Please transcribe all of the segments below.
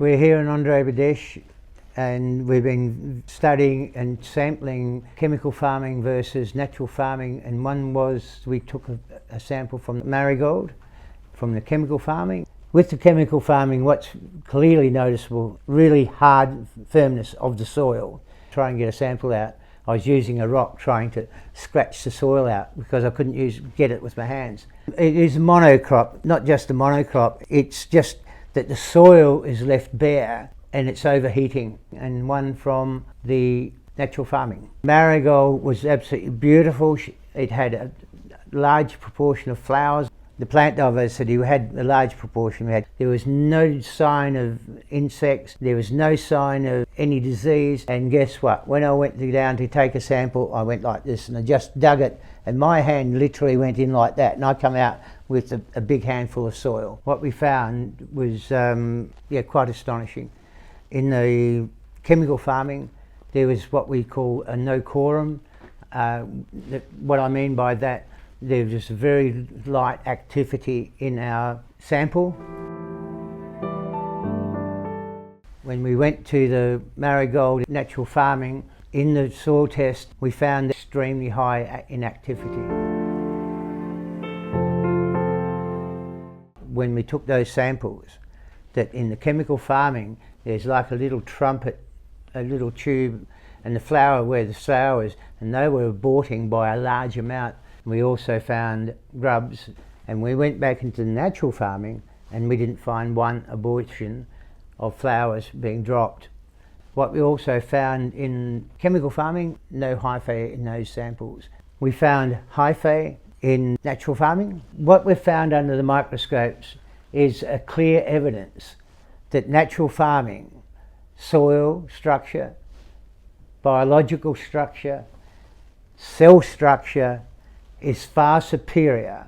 We're here in Andhra Pradesh and we've been studying and sampling chemical farming versus natural farming, and one was we took a sample from marigold from the chemical farming. With the chemical farming, what's clearly noticeable, really hard firmness of the soil. Try and get a sample out. I was using a rock trying to scratch the soil out because I couldn't get it with my hands. It is monocrop, not just a monocrop, it's just that the soil is left bare and it's overheating, and one from the natural farming. Marigold was absolutely beautiful. It had a large proportion of flowers. The plant diversity had a large proportion. There was no sign of insects, there was no sign of any disease, and guess what? When I went down to take a sample, I went like this and I just dug it, and my hand literally went in like that, and I come out with a big handful of soil. What we found was quite astonishing. In the chemical farming, there was what we call a no quorum. What I mean by that, there was just very light activity in our sample. When we went to the marigold natural farming, in the soil test, we found extremely high inactivity. When we took those samples, that in the chemical farming, there's like a little trumpet, a little tube, and the flower where the flowers, and they were aborting by a large amount. We also found grubs, and we went back into the natural farming and we didn't find one abortion of flowers being dropped. What we also found in chemical farming, no hyphae in those samples. We found hyphae in natural farming. What we've found under the microscopes is a clear evidence that natural farming, soil structure, biological structure, cell structure is far superior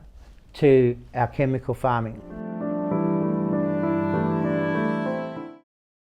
to our chemical farming.